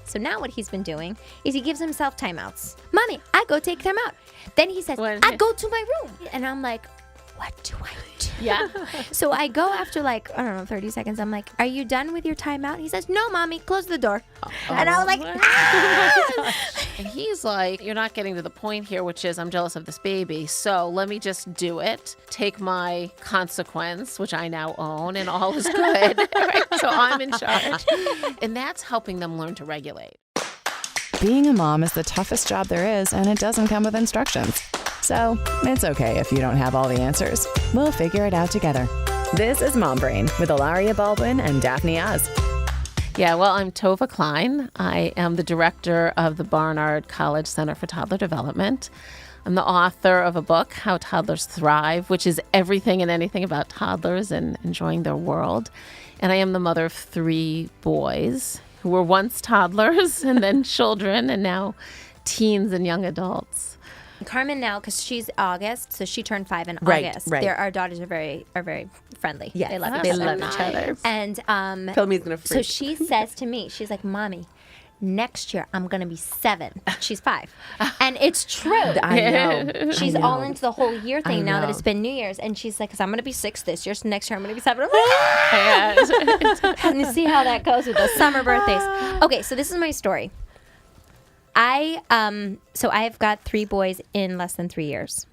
So now what he's been doing is he gives himself timeouts. Mommy, I go take time out. Then he says, I go to my room. And I'm like, what do I do? Yeah. So I go after 30 seconds. I'm like, are you done with your timeout? He says, no, Mommy, close the door. And I was like, ah! And he's like, you're not getting to the point here, which is I'm jealous of this baby. So let me just do it, take my consequence, which I now own, and all is good. Right? So I'm in charge. And that's helping them learn to regulate. Being a mom is the toughest job there is, and it doesn't come with instructions. So it's okay if you don't have all the answers. We'll figure it out together. This is Mom Brain with Hilaria Baldwin and Daphne Oz. Yeah, well, I'm Tovah Klein. I am the director of the Barnard College Center for Toddler Development. I'm the author of a book, How Toddlers Thrive, which is everything and anything about toddlers and enjoying their world. And I am the mother of 3 boys who were once toddlers and then children and now teens and young adults. Carmen now, because she's August, so she turned 5 in Right, August. right. Our daughters are very friendly. Yes. They love They each other. love each other. And Philomene's gonna freak. so she says to me, she's like, Mommy, next year I'm gonna be 7. She's 5, and it's true. I know. She's I know. all into the whole year thing I now that know. it's been New Year's, and she's like, "Cause I'm gonna be 6 this year, so next year I'm gonna be 7." I'm like, and you see how that goes with those summer birthdays. Okay, so this is my story. I've got 3 boys in less than 3 years.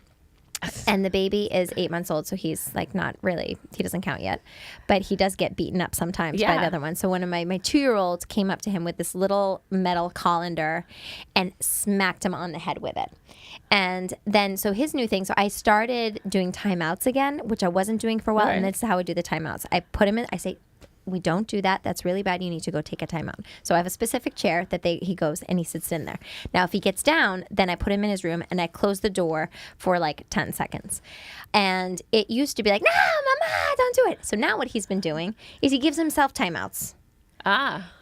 And the baby is 8 months old, so he's like not really, he doesn't count yet. But he does get beaten up sometimes by the other one. So one of my 2-year-olds came up to him with this little metal colander and smacked him on the head with it. And then, so his new thing, so I started doing timeouts again, which I wasn't doing for a while. Right. And this is how I do the timeouts. I put him in, I say, we don't do that. That's really bad. You need to go take a timeout. So I have a specific chair that he goes and he sits in there. Now, if he gets down, then I put him in his room and I close the door for like 10 seconds. And it used to be like, no, Mama, don't do it. So now what he's been doing is he gives himself timeouts.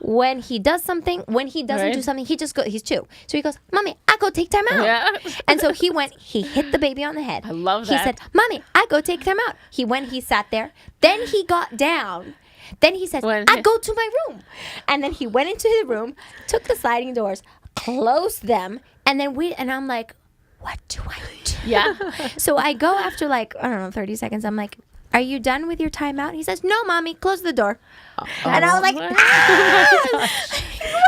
When he does something, when he doesn't do something, he just goes, he's 2. So he goes, Mommy, I go take time out. Yeah. And so he hit the baby on the head. I love that. He said, Mommy, I go take time out. He sat there. Then he got down. Then he says, I go to my room. And then he went into his room, took the sliding doors, closed them, and then and I'm like, what do I do? Yeah. So I go after 30 seconds. I'm like, are you done with your timeout? He says, no, Mommy, close the door. And I was like,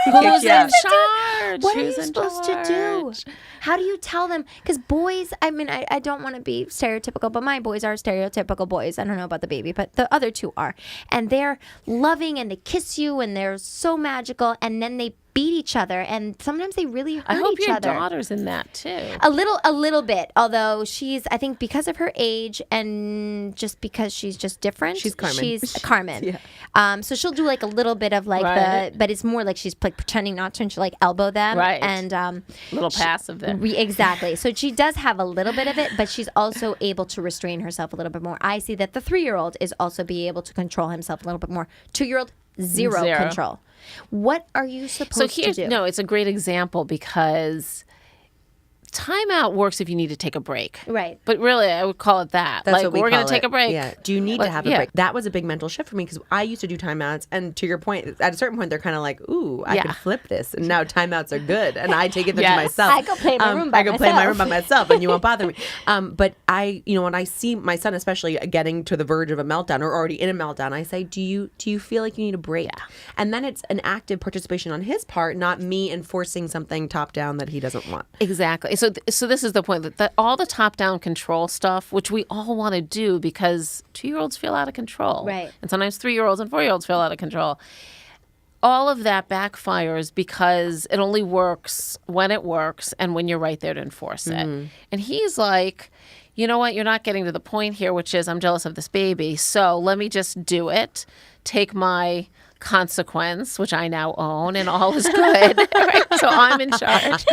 Who's Yeah. in charge? what are Who's you in supposed to do? charge? How do you tell them? Because boys, I mean, I don't want to be stereotypical, but my boys are stereotypical boys. I don't know about the baby, but the other 2 are. And they're loving and they kiss you and they're so magical. And then they beat each other and sometimes they really hurt I hope each your other. daughter's in that too. A little bit, although I think because of her age and just because she's just different. She's Carmen. She's Carmen. Yeah. So she'll do like a little bit of Right. but it's more like she's like pretending not to, and she'll like elbow them. Right. And Little passive there. exactly. So she does have a little bit of it, but she's also able to restrain herself a little bit more. I see that the 3-year-old is also be able to control himself a little bit more. 2-year-old, zero control. What are you supposed to do? No, it's a great example because timeout works if you need to take a break. Right. But really, I would call it that. That's like, what we we're going call to take it. a break. Yeah. Do you need to have a yeah. break? That was a big mental shift for me because I used to do timeouts. And to your point, at a certain point, they're kind of like, ooh, I could flip this. And now timeouts are good. And I take it to Yes. myself. I go play in my room by I go play in my myself. room by myself and you won't bother me. But when I see my son, especially getting to the verge of a meltdown or already in a meltdown, I say, do you feel like you need a break? Yeah. And then it's an active participation on his part, not me enforcing something top down that he doesn't want. Exactly. So this is the point that all the top-down control stuff, which we all want to do because 2-year-olds feel out of control. Right. And sometimes 3-year-olds and 4-year-olds feel out of control. All of that backfires because it only works when it works and when you're right there to enforce it. And he's like, you know what? You're not getting to the point here, which is I'm jealous of this baby. So let me just do it, take my consequence, which I now own, and all is good. Right? So I'm in charge.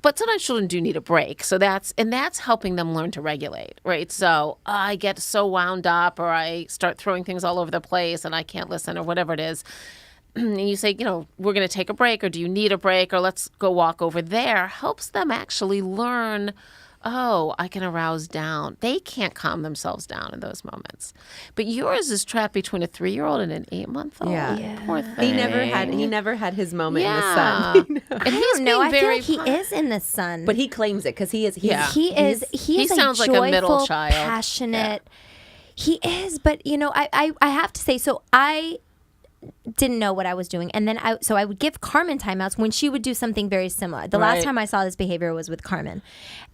But sometimes children do need a break. So that's helping them learn to regulate, right? So I get so wound up or I start throwing things all over the place and I can't listen or whatever it is. And you say, we're going to take a break or do you need a break or let's go walk over there, helps them actually learn oh, I can arouse down. They can't calm themselves down in those moments. But yours is trapped between a 3-year-old and an 8-month-old. Yeah. Poor thing. He never had his moment in the Yeah. sun. And he's No, being I feel very like he is in the sun. But he claims it because he is. Yeah. He is he a sounds like joyful, a middle child. passionate. He is, but you know, I have to say, so I didn't know what I was doing, and then I would give Carmen timeouts when she would do something very similar. The last Right. time I saw this behavior was with Carmen,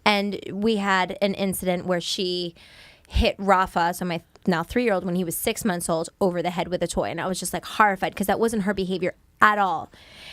and we had an incident where she hit Rafa, so my now 3-year-old, when he was 6 months old, over the head with a toy, and I was just like horrified because that wasn't her behavior at all.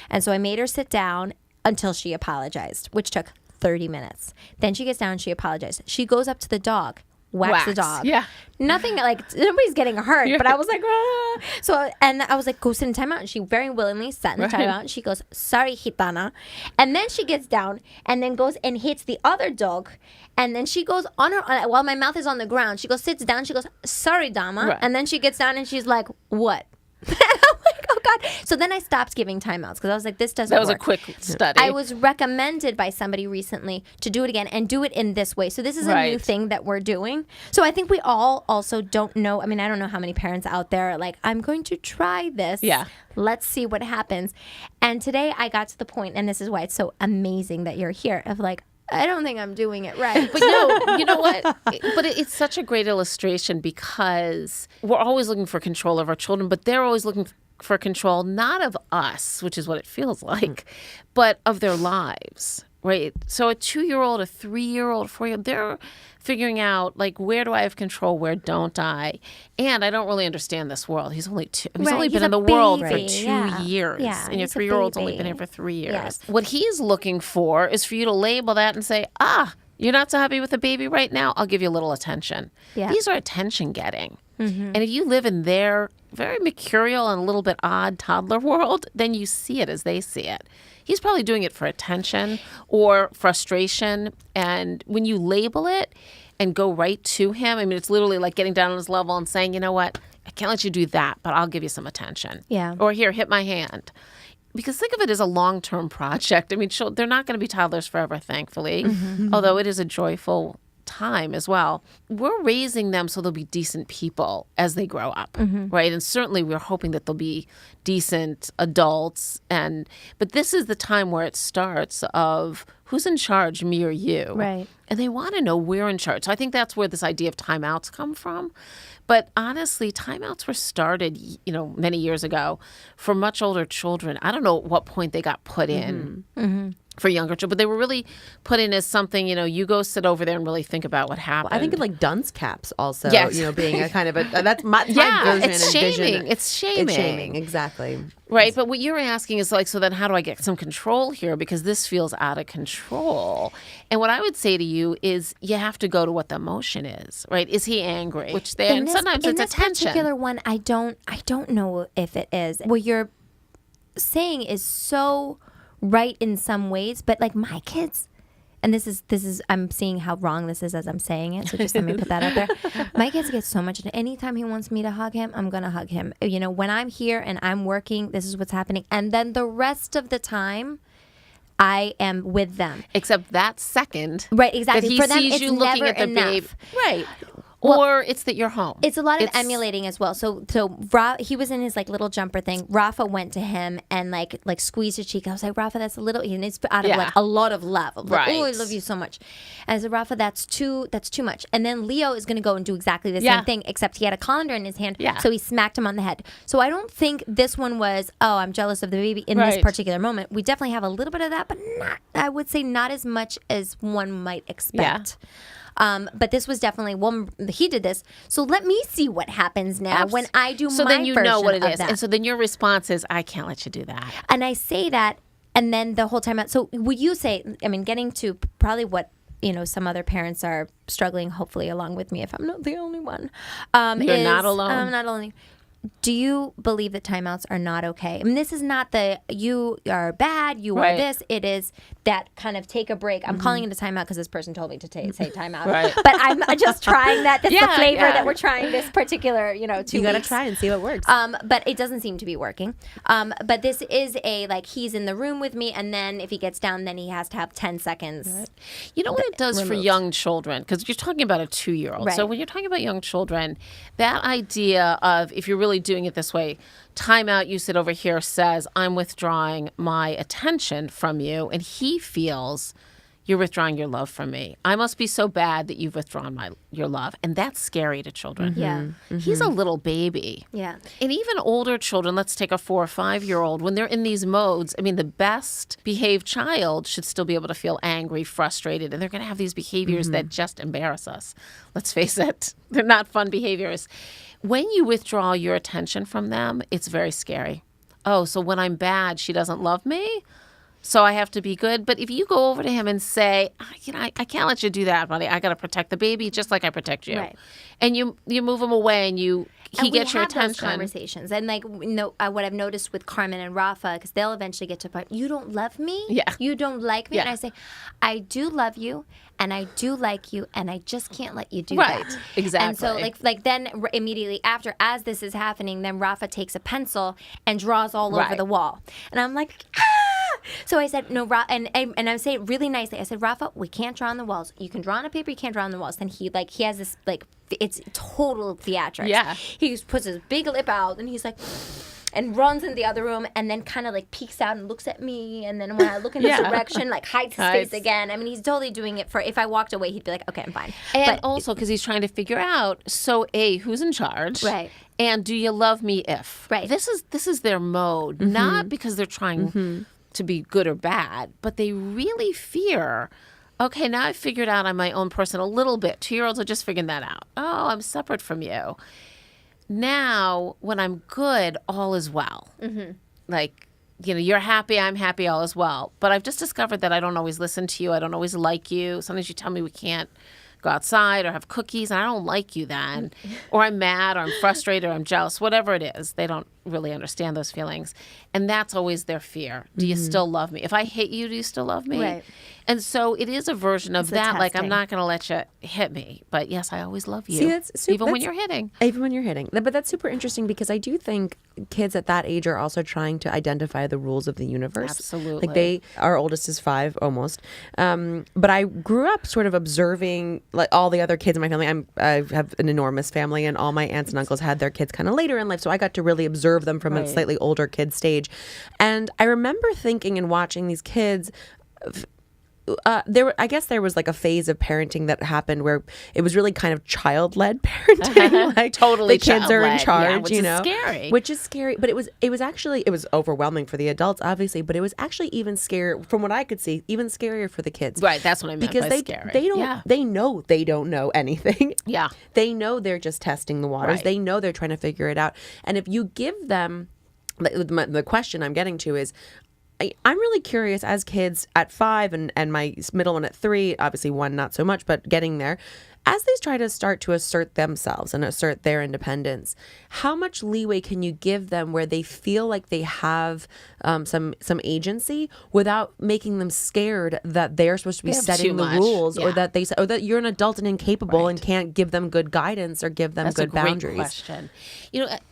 And so I made her sit down until she apologized, which took 30 minutes. Then she gets down, she apologized. She goes up to the dog, whacks the dog. Yeah. Nothing, like, nobody's getting hurt, but I was like, ah. So, and I was like, go sit in timeout. And she very willingly sat in the timeout. And she goes, sorry, Gitana. And then she gets down and then goes and hits the other dog. And then she goes on her, while my mouth is on the ground, she goes, sits down. She goes, sorry, Dama. Right. And then she gets down and she's like, what? I'm like, oh God. So then I stopped giving timeouts because I was like, this doesn't That was work. a quick study. I was recommended by somebody recently to do it again and do it in this way. So this is a new Right. thing that we're doing. So I think we all also don't know. I mean, I don't know how many parents out there are like, I'm going to try this. Yeah. Let's see what happens. And today I got to the point, and this is why it's so amazing that you're here, of like, I don't think I'm doing it right. But no, you know what? But it's such a great illustration because we're always looking for control of our children, but they're always looking for control, not of us, which is what it feels like, but of their lives, right? So a 2-year-old, a 3-year-old, 4-year-old, they're figuring out, like, where do I have control? Where don't I? And I don't really understand this world. He's only 2. He's Right, only he's been in a the world for baby, 2 yeah. years. Yeah, And your he's a 3-year-old's only baby. been here for 3 years. Yes. What he's looking for is for you to label that and say, you're not so happy with the baby right now? I'll give you a little attention. Yeah. These are attention getting. And if you live in their very mercurial and a little bit odd toddler world, then you see it as they see it. He's probably doing it for attention or frustration. And when you label it and go right to him, I mean, it's literally like getting down on his level and saying, you know what, I can't let you do that, but I'll give you some attention. Yeah. Or here, hit my hand. Because think of it as a long-term project. I mean, they're not going to be toddlers forever, thankfully, although it is a joyful time as well. We're raising them so they'll be decent people as they grow up, right? And certainly we're hoping that they'll be decent adults. But this is the time where it starts of who's in charge, me or you? Right. And they want to know we're in charge. So I think that's where this idea of timeouts come from. But honestly, timeouts were started, many years ago for much older children. I don't know at what point they got put in for younger children, but they were really put in as something, you go sit over there and really think about what happened. I think of like dunce caps also, Yes. Being a kind of a, that's my Yeah, version it's and vision. shaming. It's shaming. It's shaming, exactly. Right, but what you're asking is like, so then how do I get some control here? Because this feels out of control. And what I would say to you is you have to go to what the emotion is, right? Is he angry? Which and sometimes it's attention. In this particular one, I don't know if it is. What you're saying is so right in some ways, but like my kids, and this is I'm seeing how wrong this is as I'm saying it, so just let me put that out there. My kids get so much. Anytime he wants me to hug him, I'm gonna hug him. When I'm here and I'm working, this is what's happening, and then the rest of the time I am with them. Except that second, Right, exactly. that he For them, sees it's you looking never at the enough. baby, right? Well, Or it's that you're home. It's a lot of emulating as well. So he was in his like little jumper thing. Rafa went to him and like squeezed his cheek. I was like, Rafa, that's a little. And it's out of like a lot of love. Of like, oh, I Right. love you so much. And I said, Rafa, that's too much. And then Leo is going to go and do exactly the same thing, except he had a colander in his hand. Yeah. So he smacked him on the head. So I don't think this one was, oh, I'm jealous of the baby in this Right. particular moment. We definitely have a little bit of that, but not. I would say not as much as one might expect. But this was definitely, well, he did this. So let me see what happens now when I do so my then you know what it version of is. that. And so then your response is, I can't let you do that. And I say that, and then the whole time. So would you say, I mean, getting to probably what, some other parents are struggling, hopefully along with me, if I'm not the only one. You're not alone. I'm not alone. do you believe that timeouts are not okay? I mean, this is not the you are bad, you Right. are this. It is that kind of take a break. I'm calling it a timeout because this person told me to say timeout. Right. But I'm just trying that. That's the Yeah, flavor yeah. that we're trying this particular, 2 weeks. You gotta try and see what works. But it doesn't seem to be working. But this is he's in the room with me, and then if he gets down, then he has to have 10 seconds. Right. You know what it does for young children? Because you're talking about a 2-year-old. So Right. when you're talking about young children, that idea of, if you're really doing it this way, timeout, you sit over here, says, I'm withdrawing my attention from you. And he feels you're withdrawing your love from me. I must be so bad that you've withdrawn your love. And that's scary to children. Yeah. He's a little baby. Yeah. And even older children, let's take a 4 or 5-year-old, when they're in these modes, I mean, the best behaved child should still be able to feel angry, frustrated, and they're going to have these behaviors that just embarrass us. Let's face it, they're not fun behaviors. When you withdraw your attention from them, it's very scary. Oh, so when I'm bad, she doesn't love me? So I have to be good. But if you go over to him and say, I can't let you do that, buddy. I got to protect the baby just like I protect you. Right. And you move him away and he gets your Those attention. conversations, and what I've noticed with Carmen and Rafa, because they'll eventually get to a point. You don't love me. Yeah. You don't like me. Yeah. And I say, I do love you, and I do like you, and I just can't let you do Right. that. Exactly. And so then immediately after, as this is happening, then Rafa takes a pencil and draws all over Right. the wall, and I'm like, ah. So I said, no, and I say it really nicely. I said, Rafa, we can't draw on the walls. You can draw on a paper, you can't draw on the walls. Then he has this it's total theatrics. Yeah. He puts his big lip out and he's like, and runs in the other room and then kind of peeks out and looks at me. And then when I look in his direction, hides his face again. I mean, he's totally doing it if I walked away, he'd be like, okay, I'm fine. And also because he's trying to figure out, so A, who's in charge? Right. And do you love me if? Right. This is their mode, not because they're trying to be good or bad, but they really fear, okay, now I've figured out I'm my own person a little bit. 2-year-olds are just figuring that out. Oh, I'm separate from you. Now, when I'm good, all is well. You're happy, I'm happy, all is well. But I've just discovered that I don't always listen to you. I don't always like you. Sometimes you tell me we can't go outside or have cookies, and I don't like you then. Or I'm mad, or I'm frustrated, or I'm jealous, whatever it is. They don't really understand those feelings. And that's always their fear. Do you still love me? If I hit you, do you still love me? Right. And so it is a version of that. I'm testing. not going to let you hit me. But yes, I always love you. See, that's even when you're hitting. Even when you're hitting. But that's super interesting because I do think kids at that age are also trying to identify the rules of the universe. Absolutely. Our oldest is 5 almost. But I grew up sort of observing all the other kids in my family. I have an enormous family, and all my aunts and uncles had their kids kind of later in life. So I got to really observe them from a slightly older kid stage. And I remember thinking and watching these kids. I guess there was a phase of parenting that happened where it was really kind of child-led parenting. Totally the kids are in child-led, charge, which is scary. Which is scary, but it was overwhelming for the adults, obviously, but it was actually even scarier from what I could see, even scarier for the kids. Right, that's what I meant because by scary. they know they don't know anything. Yeah. They know they're just testing the waters. Right. They know they're trying to figure it out. And if you give them the question I'm getting to is, I'm really curious as kids at 5 and my middle one at 3, obviously 1 not so much, but getting there, as they try to start to assert themselves and assert their independence, how much leeway can you give them where they feel like they have some agency without making them scared that they're supposed to be setting the rules, or that that you're an adult and incapable and can't give them good guidance or give them That's good a great boundaries? question.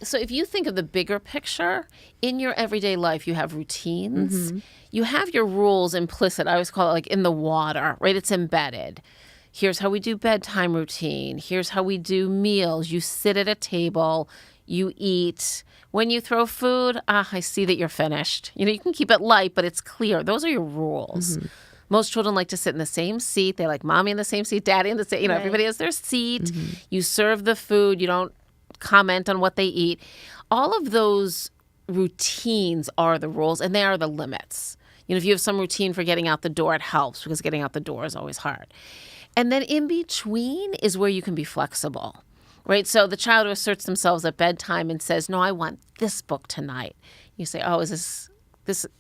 So if you think of the bigger picture, in your everyday life, you have routines. You have your rules implicit. I always call it in the water, right? It's embedded. Here's how we do bedtime routine. Here's how we do meals. You sit at a table, you eat. When you throw food, I see that you're finished. You can keep it light, but it's clear. Those are your rules. Most children like to sit in the same seat. They like mommy in the same seat, daddy in the same, everybody has their seat. You serve the food. You don't comment on what they eat. All of those routines are the rules, and they are the limits. If you have some routine for getting out the door, it helps because getting out the door is always hard. And then in between is where you can be flexible, right? So the child who asserts themselves at bedtime and says, no, I want this book tonight. You say, oh, is this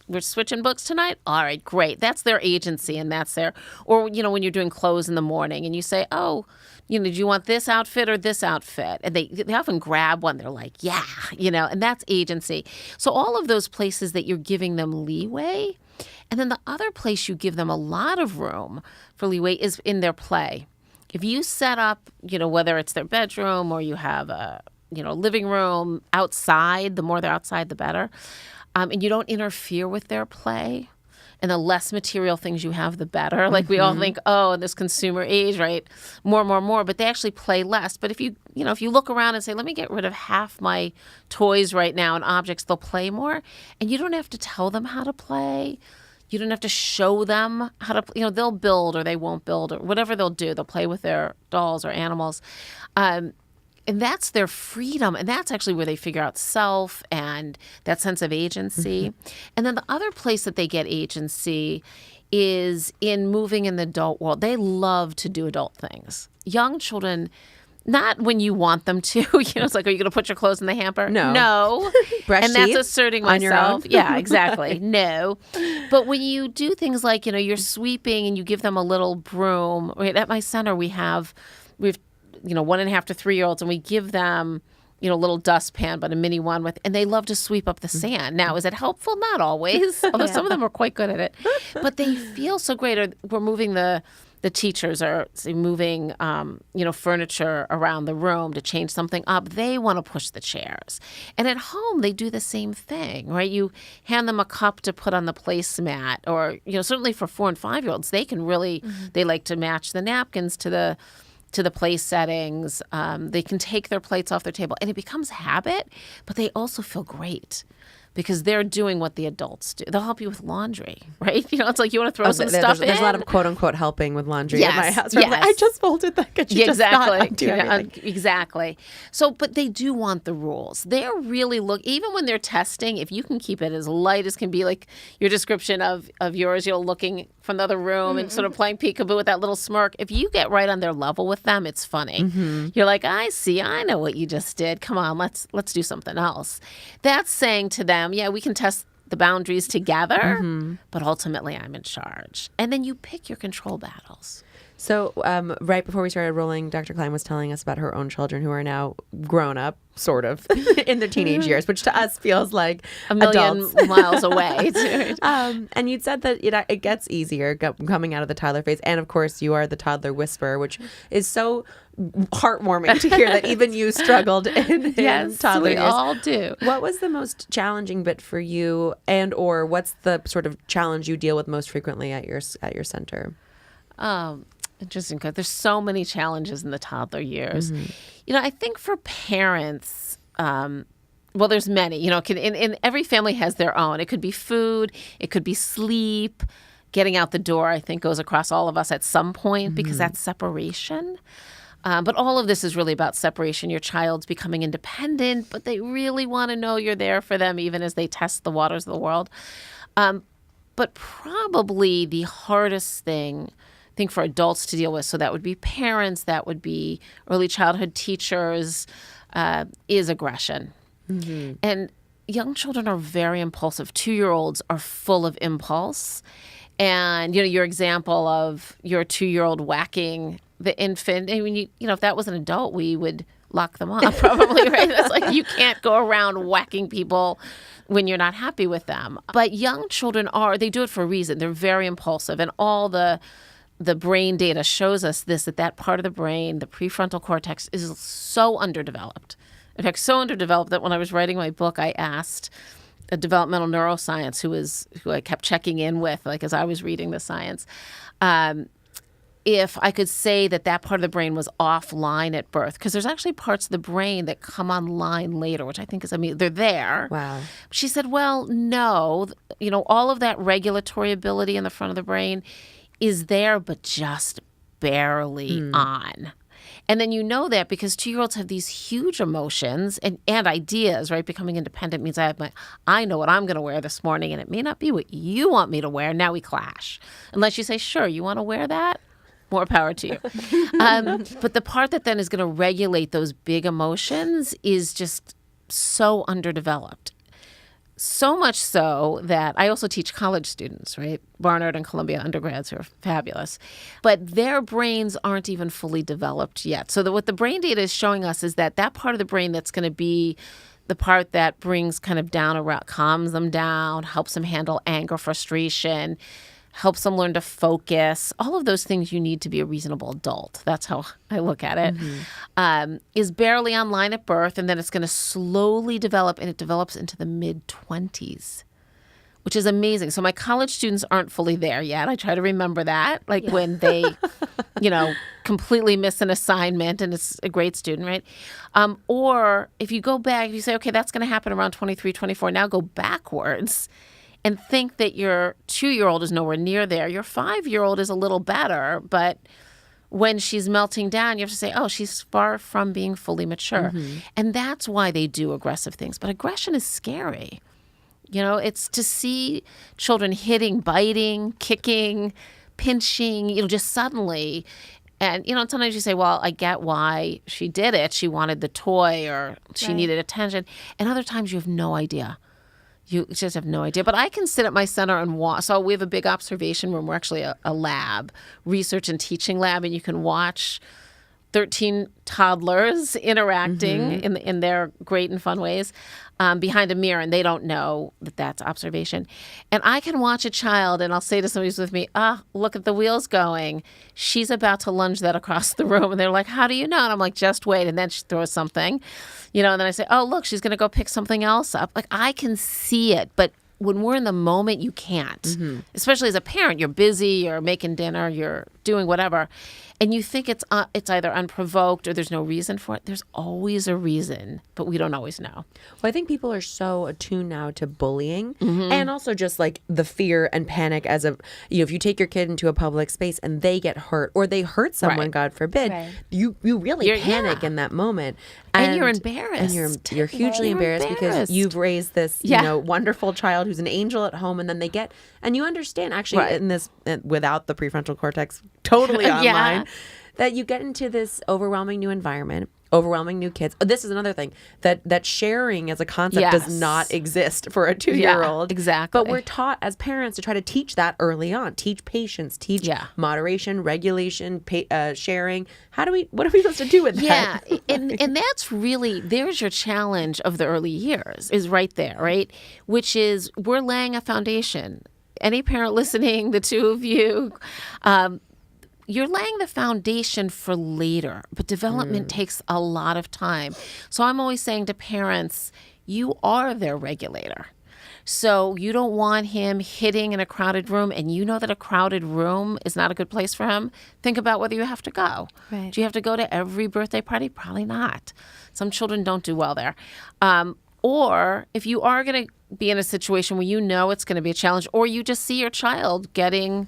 we're switching books tonight. All right, great. That's their agency, and that's their. Or when you're doing clothes in the morning, and you say, oh, do you want this outfit or this outfit? And they often grab one. They're like, yeah, and that's agency. So all of those places that you're giving them leeway, and then the other place you give them a lot of room for leeway is in their play. If you set up, whether it's their bedroom or you have a living room outside, the more they're outside, the better. And you don't interfere with their play. And the less material things you have, the better. Like we all think, oh, in this consumer age, right? More. But they actually play less. But if you look around and say, let me get rid of half my toys right now and objects, they'll play more. And you don't have to tell them how to play. You don't have to show them how to, they'll build or they won't build or whatever they'll do. They'll play with their dolls or animals. And that's their freedom. And that's actually where they figure out self and that sense of agency. And then the other place that they get agency is in moving in the adult world. They love to do adult things. Young children, not when you want them to. It's like, are you going to put your clothes in the hamper? No. Brush and that's teeth asserting on your myself. own? Yeah, exactly. No. But when you do things like, you're sweeping and you give them a little broom. Right at my center, we've 1.5 to 3-year-olds, and we give them, a little dustpan, but a mini one and they love to sweep up the sand. Now, is it helpful? Not always, although some of them are quite good at it. But they feel so great. Or we're moving the teachers are moving, furniture around the room to change something up. They want to push the chairs. And at home, they do the same thing, right? You hand them a cup to put on the placemat, or, certainly for 4 and 5-year-olds, they can really, they like to match the napkins to the place settings. They can take their plates off their table, and it becomes habit, but they also feel great because they're doing what the adults do. They'll help you with laundry, right? It's like you want to throw some stuff in. There's a lot of quote unquote helping with laundry at my house. Yes. Like, I just folded that. Could you just not undo everything? Exactly. So, but they do want the rules. They're really even when they're testing, if you can keep it as light as can be, like your description of yours, looking from the other room and sort of playing peekaboo with that little smirk. If you get right on their level with them, it's funny. You're like, I know what you just did. Come on, let's do something else. That's saying to them, yeah, we can test the boundaries together, but ultimately I'm in charge. And then you pick your control battles. So right before we started rolling, Dr. Klein was telling us about her own children who are now grown up, sort of, in their teenage years, which to us feels like a million adults. miles away. And you'd said that it gets easier coming out of the toddler phase. And of course, you are the toddler whisperer, which is so heartwarming to hear that even you struggled in toddler years. We all do. What was the most challenging bit for you, or what's the sort of challenge you deal with most frequently at your center? Interesting, because there's so many challenges in the toddler years. I think for parents, there's many. In every family has their own. It could be food, it could be sleep, getting out the door. I think goes across all of us at some point because that's separation. But all of this is really about separation. Your child's becoming independent, but they really want to know you're there for them, even as they test the waters of the world. But probably the hardest thing, I think, for adults to deal with, so that would be parents, that would be early childhood teachers, is aggression. And young children are very impulsive. 2-year-olds are full of impulse. And, your example of your 2-year-old whacking the infant, I mean, if that was an adult, we would lock them up probably, right? That's like, you can't go around whacking people when you're not happy with them. But young children they do it for a reason. They're very impulsive. And all the brain data shows us that part of the brain, the prefrontal cortex, is so underdeveloped. In fact, so underdeveloped that when I was writing my book, I asked a developmental neuroscience who I kept checking in with, like as I was reading the science, if I could say that part of the brain was offline at birth, because there's actually parts of the brain that come online later, which I think they're there. Wow. She said, well, no, all of that regulatory ability in the front of the brain is there, but just barely on. And then that because 2-year-olds have these huge emotions and ideas, right? Becoming independent means I know what I'm going to wear this morning, and it may not be what you want me to wear. Now we clash. Unless you say, sure, you want to wear that? More power to you. But the part that then is going to regulate those big emotions is just so underdeveloped. So much so that I also teach college students, right? Barnard and Columbia undergrads who are fabulous. But their brains aren't even fully developed yet. So what the brain data is showing us is that part of the brain that's going to be the part that brings kind of down around, calms them down, helps them handle anger, frustration, helps them learn to focus, all of those things you need to be a reasonable adult. That's how I look at it. Is barely online at birth, and then it's going to slowly develop, and it develops into the mid-20s, which is amazing. So my college students aren't fully there yet. I try to remember that, like when they, completely miss an assignment, and it's a great student, right? Or if you go back, if you say, okay, that's going to happen around 23, 24, now go backwards and think that your 2-year-old is nowhere near there. Your 5-year-old is a little better, but when she's melting down, you have to say, oh, she's far from being fully mature. And that's why they do aggressive things. But aggression is scary. It's to see children hitting, biting, kicking, pinching, just suddenly. And, sometimes you say, well, I get why she did it. She wanted the toy, or she needed attention. And other times you have no idea. You just have no idea. But I can sit at my center and watch. So we have a big observation room. We're actually a lab, research and teaching lab, and you can watch 13 toddlers interacting in their great and fun ways behind a mirror, and they don't know that that's observation. And I can watch a child, and I'll say to somebody who's with me, look at the wheels going. She's about to lunge that across the room. And they're like, how do you know? And I'm like, just wait. And then she throws something, and then I say, oh, look, she's going to go pick something else up. Like, I can see it, but when we're in the moment, you can't. Especially as a parent, you're busy, you're making dinner, you're doing whatever. And you think it's either unprovoked or there's no reason for it. There's always a reason, but we don't always know. Well, I think people are so attuned now to bullying and also just like the fear and panic as if you take your kid into a public space and they get hurt or they hurt someone, God forbid, you really panic in that moment. And you're embarrassed. And you're hugely embarrassed because you've raised this, wonderful child who's an angel at home, and then they get, and you understand actually in this, without the prefrontal cortex totally online, that you get into this overwhelming new environment, overwhelming new kids. This is another thing that sharing as a concept does not exist for a 2-year-old. Exactly. But we're taught as parents to try to teach that early on. Teach patience, teach moderation, regulation, sharing. What are we supposed to do with that? Yeah. and that's really, there's your challenge of the early years is right there, right? Which is we're laying a foundation. Any parent listening, the two of you, you're laying the foundation for later, but development takes a lot of time. So I'm always saying to parents, you are their regulator. So you don't want him hitting in a crowded room, and you know that a crowded room is not a good place for him. Think about whether you have to go. Right. Do you have to go to every birthday party? Probably not. Some children don't do well there. Or if you are going to be in a situation where you know it's going to be a challenge, or you just see your child getting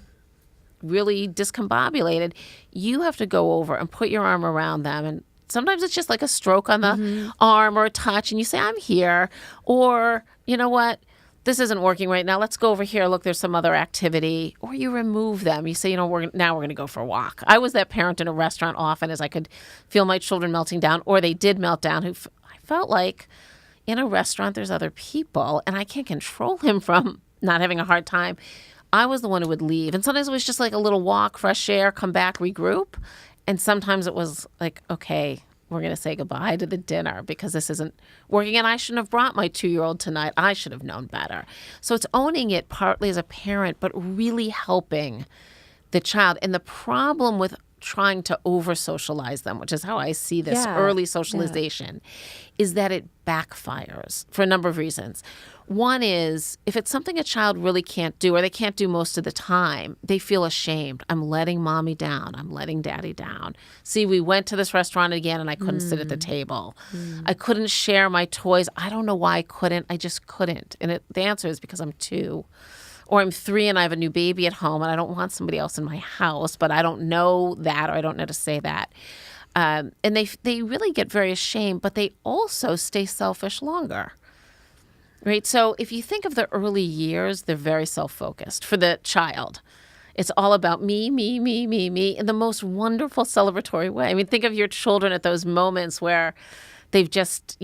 really discombobulated, you have to go over and put your arm around them. And sometimes it's just like a stroke on the arm or a touch, and you say, I'm here. Or, you know what? This isn't working right now. Let's go over here. Look, there's some other activity. Or you remove them. You say, we're going to go for a walk. I was that parent in a restaurant often as I could feel my children melting down, or they did melt down, I felt like in a restaurant there's other people, and I can't control him from not having a hard time. I was the one who would leave. And sometimes it was just like a little walk, fresh air, come back, regroup. And sometimes it was like, okay, we're going to say goodbye to the dinner because this isn't working. And I shouldn't have brought my 2-year-old tonight. I should have known better. So it's owning it partly as a parent, but really helping the child. And the problem with trying to over-socialize them, which is how I see this early socialization, is that it backfires for a number of reasons. One is, if it's something a child really can't do or they can't do most of the time, they feel ashamed. I'm letting mommy down. I'm letting daddy down. See, we went to this restaurant again and I couldn't sit at the table. I couldn't share my toys. I don't know why I couldn't. I just couldn't. And the answer is because I'm 2. Or I'm 3 and I have a new baby at home and I don't want somebody else in my house, but I don't know that, or I don't know to say that. And they really get very ashamed, but they also stay selfish longer. Right? So if you think of the early years, they're very self-focused for the child. It's all about me, me, me, me, me in the most wonderful celebratory way. I mean, think of your children at those moments where they've just,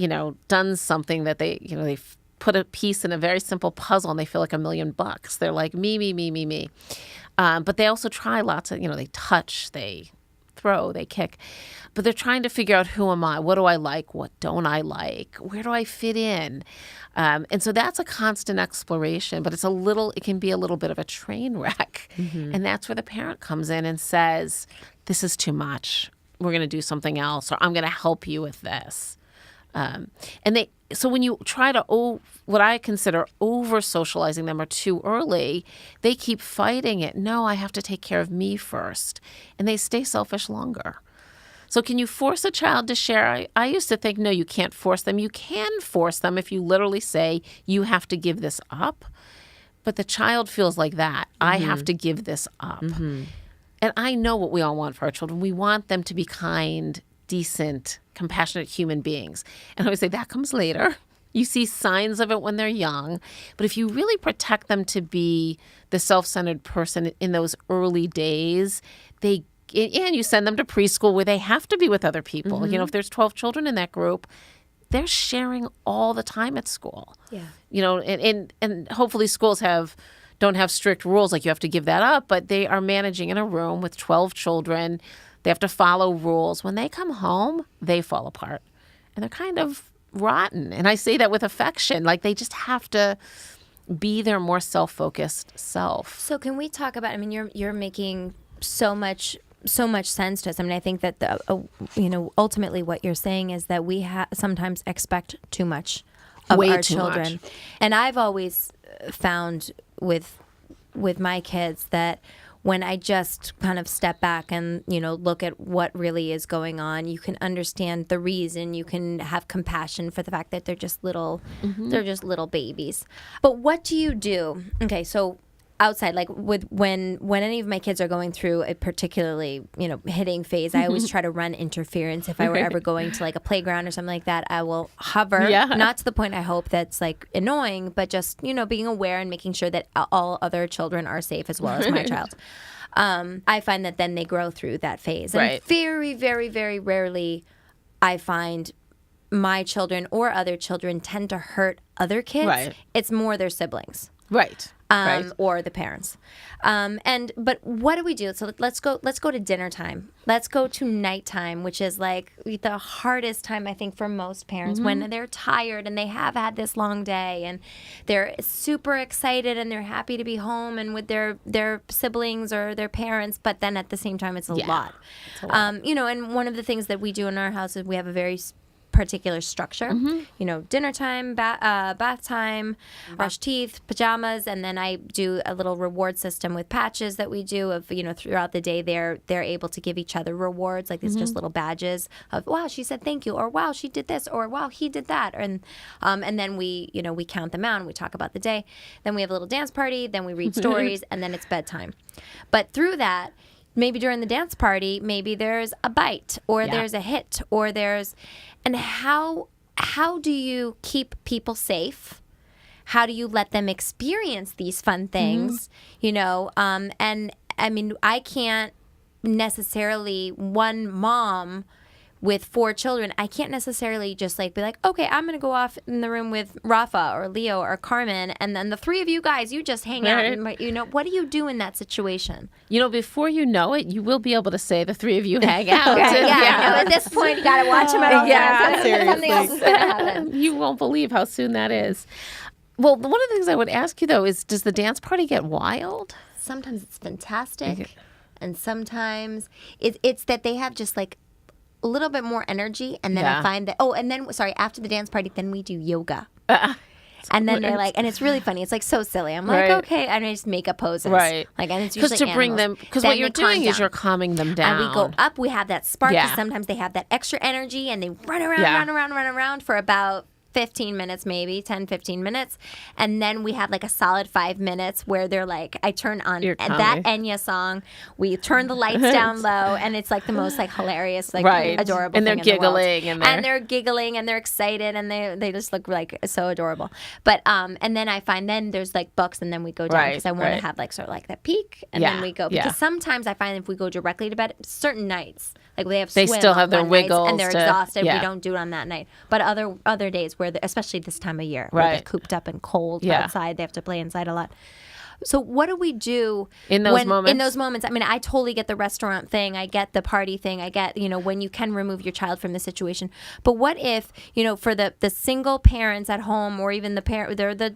done something that they've put a piece in a very simple puzzle and they feel like $1 million. They're like, me, me, me, me, me. But they also try lots of, they touch, they throw, they kick. But they're trying to figure out, who am I? What do I like? What don't I like? Where do I fit in? And so that's a constant exploration, but it can be a little bit of a train wreck. And that's where the parent comes in and says, this is too much. We're going to do something else, or I'm going to help you with this. So when you try to, what I consider over-socializing them or too early, they keep fighting it. No, I have to take care of me first. And they stay selfish longer. So can you force a child to share? I used to think, no, you can't force them. You can force them if you literally say, you have to give this up. But the child feels like that. I have to give this up. And I know what we all want for our children. We want them to be kind, decent, compassionate human beings. And I always say that comes later. You see signs of it when they're young. But if you really protect them to be the self-centered person in those early days, and you send them to preschool where they have to be with other people. If there's 12 children in that group, they're sharing all the time at school. Yeah. And hopefully schools don't have strict rules like you have to give that up, but they are managing in a room with 12 children. They have to follow rules. When they come home, they fall apart. And they're kind of rotten. And I say that with affection. Like, they just have to be their more self-focused self. So can we talk about, you're making so much sense to us. I think that ultimately what you're saying is that we sometimes expect too much of Way our too children. much. And I've always found with my kids that when I just kind of step back and, look at what really is going on, you can understand the reason. You can have compassion for the fact that they're just little babies. But what do you do? Okay, so outside, like when any of my kids are going through a particularly, hitting phase, I always try to run interference. If I were ever going to like a playground or something like that, I will hover, not to the point I hope that's like annoying, but just, being aware and making sure that all other children are safe as well as my child. I find that then they grow through that phase. And very, very, very rarely I find my children or other children tend to hurt other kids. Right. It's more their siblings. Right. Or the parents. But what do we do? So let's go to dinner time. Let's go to nighttime, which is like the hardest time, I think, for most parents when they're tired and they have had this long day and they're super excited and they're happy to be home and with their siblings or their parents. But then at the same time, it's a lot. And one of the things that we do in our house is we have a very particular structure, dinner time, bath time, brush teeth, pajamas, and then I do a little reward system with patches that we do of, throughout the day they're able to give each other rewards, like these just little badges of, wow, she said thank you, or wow, she did this, or wow, he did that. And then we count them out and we talk about the day. Then we have a little dance party, then we read stories, and then it's bedtime. But through that, maybe during the dance party, maybe there's a bite or there's a hit or and how do you keep people safe? How do you let them experience these fun things? And I can't necessarily, one mom with 4 children, I can't necessarily just be like, okay, I'm going to go off in the room with Rafa or Leo or Carmen, and then the 3 of you guys, you just hang out. And, what do you do in that situation? Before you know it, you will be able to say the 3 of you hang out. At this point, you got to watch them at all times. Seriously. Something else is going to happen. You won't believe how soon that is. Well, one of the things I would ask you, though, is does the dance party get wild? Sometimes it's fantastic, and sometimes it's that they have just a little bit more energy, and then I find that after the dance party, then we do yoga. And then they're like, and it's really funny. It's so silly. I'm like, okay, and I just make up poses. Right. And it's usually to bring them, because what you're doing is you're calming them down. And we go up, we have that spark, because sometimes they have that extra energy, and they run around for about 15 minutes, maybe 10, 15 minutes. And then we have a solid 5 minutes where they're I turn on that Enya song. We turn the lights down low, and it's the most adorable and they're thing giggling in the world. And they're giggling and they're excited and they just look so adorable. But and then I find there's books, and then we go down because I want to have that peak, and then we go, because sometimes I find if we go directly to bed, certain nights like they have They swim still on have their one night, wiggles and they're to- exhausted. yeah. We don't do it on that night. But other days where, especially this time of year, where they're Right. cooped up and cold Yeah. outside, they have to play inside a lot. So what do we do In those In moments? those moments, I mean, I totally get the restaurant thing. I get the party thing. I get, when you can remove your child from the situation. But what if, for the single parents at home, or even the parent, they're the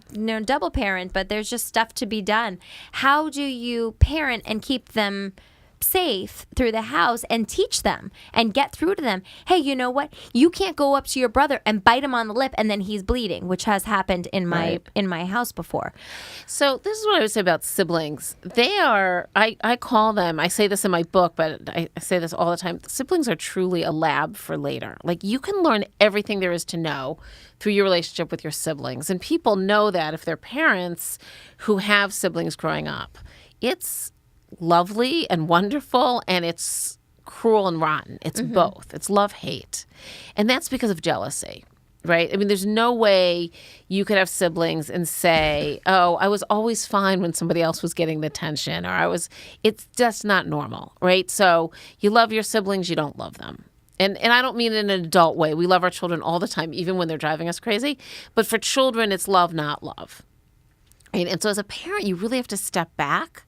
double parent, but there's just stuff to be done. How do you parent and keep them safe through the house and teach them and get through to them? Hey, you know what? You can't go up to your brother and bite him on the lip and then he's bleeding, which has happened in my house before. So this is what I would say about siblings. They are, I call them, I say this in my book, but I say this all the time. Siblings are truly a lab for later. Like, you can learn everything there is to know through your relationship with your siblings. And people know that if they're parents who have siblings growing up. It's lovely and wonderful, and it's cruel and rotten. It's both. It's love-hate. And that's because of jealousy, right? I mean, there's no way you could have siblings and say, oh, I was always fine when somebody else was getting the attention, or it's just not normal, right? So you love your siblings, you don't love them. And I don't mean in an adult way. We love our children all the time, even when they're driving us crazy. But for children, it's love, not love. Right? And so as a parent, you really have to step back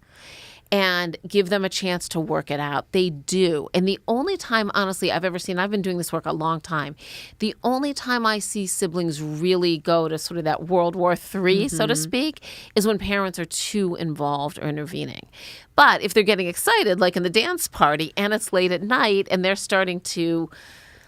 and give them a chance to work it out. They do. And the only time, honestly, I've ever seen, I've been doing this work a long time, the only time I see siblings really go to sort of that World War III, so to speak, is when parents are too involved or intervening. But if they're getting excited, like in the dance party, and it's late at night, and they're starting to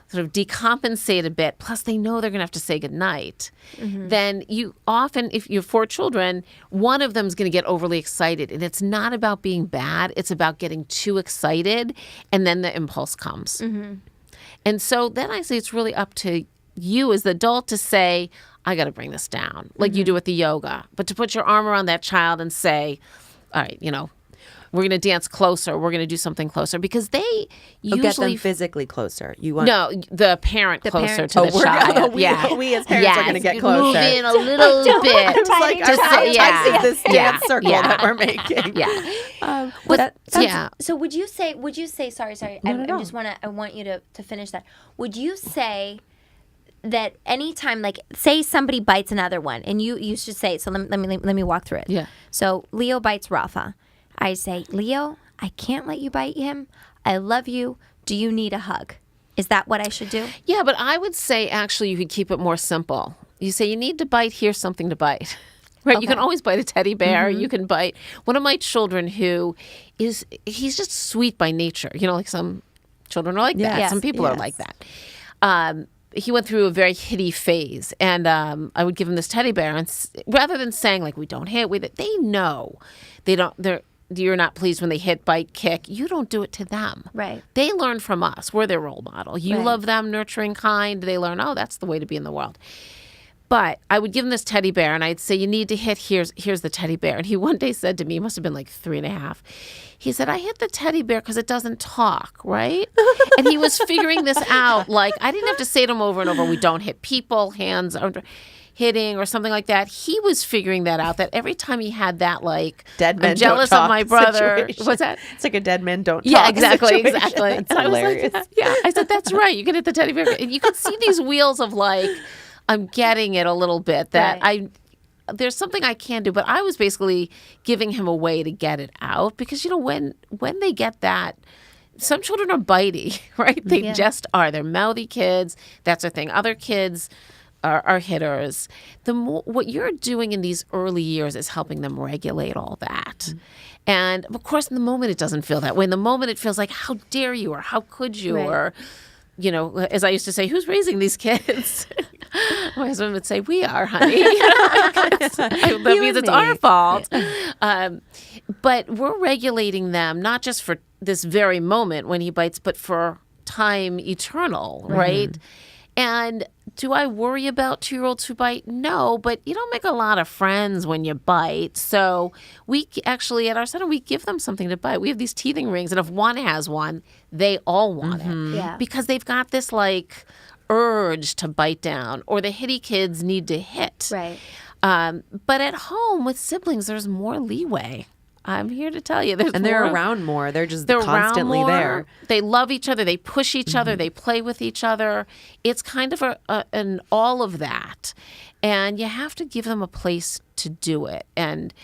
sort of decompensate a bit, plus they know they're going to have to say goodnight, then you often, if you have 4 children, one of them is going to get overly excited. And it's not about being bad. It's about getting too excited, and then the impulse comes. And so then I say it's really up to you as the adult to say, I got to bring this down, like you do with the yoga. But to put your arm around that child and say, all right, we're going to dance closer. We're going to do something closer, because they usually get them physically closer. You want the parent closer parent. to the child. we as parents are going to get closer. Move in a little bit. It's like to say, I see this dance circle that we're making. Yeah. So would you say, sorry, I want you to finish that. Would you say that anytime, like, say somebody bites another one, and you should say, so let me walk through it. Yeah. So Leo bites Rafa. I say, Leo, I can't let you bite him. I love you. Do you need a hug? Is that what I should do? Yeah, but I would say actually you could keep it more simple. You say you need to bite, here's something to bite. Right? You can always bite a teddy bear. You can bite one of my children he's just sweet by nature. Like some children are like that. Yes. Some people are like that. He went through a very hitty phase, and I would give him this teddy bear, and rather than saying like, we don't hit with it, they know you're not pleased when they hit, bite, kick. You don't do it to them. Right. They learn from us. We're their role model. You love them, nurturing, kind. They learn, oh, that's the way to be in the world. But I would give him this teddy bear, and I'd say, you need to hit, here's the teddy bear. And he one day said to me, he must have been like 3.5. He said, I hit the teddy bear because it doesn't talk, right? And he was figuring this out. Like, I didn't have to say to him over and over, we don't hit people, hands hitting or something like that. He was figuring that out, that every time he had that, like, Dead men I'm jealous don't of talk my brother. situation. What's that? It's like a dead men don't talk. Yeah, exactly. situation. And That's I was hilarious. like, yeah. I said, that's right. You can hit the teddy bear. And you can see these wheels of like, I'm getting it a little bit, that there's something I can do. But I was basically giving him a way to get it out, because, when they get that, some children are bitey, right? They just are. They're mouthy kids. That's their thing. Other kids are hitters. What you're doing in these early years is helping them regulate all that. And of course, in the moment, it doesn't feel that way. In the moment, it feels like, how dare you, or how could you, or, as I used to say, who's raising these kids? My husband would say, we are, honey. That means it's our fault. But we're regulating them, not just for this very moment when he bites, but for time eternal, right? And do I worry about 2-year-olds who bite? No, but you don't make a lot of friends when you bite. So we actually, at our center, we give them something to bite. We have these teething rings, and if one has one, they all want it. Yeah. Because they've got this, like, urge to bite down, or the hitty kids need to hit. Right. But at home with siblings, there's more leeway. I'm here to tell you, and they're around more. They're constantly around more. there. They love each other. They push each other. They play with each other. It's kind of an all of that. And you have to give them a place to do it. And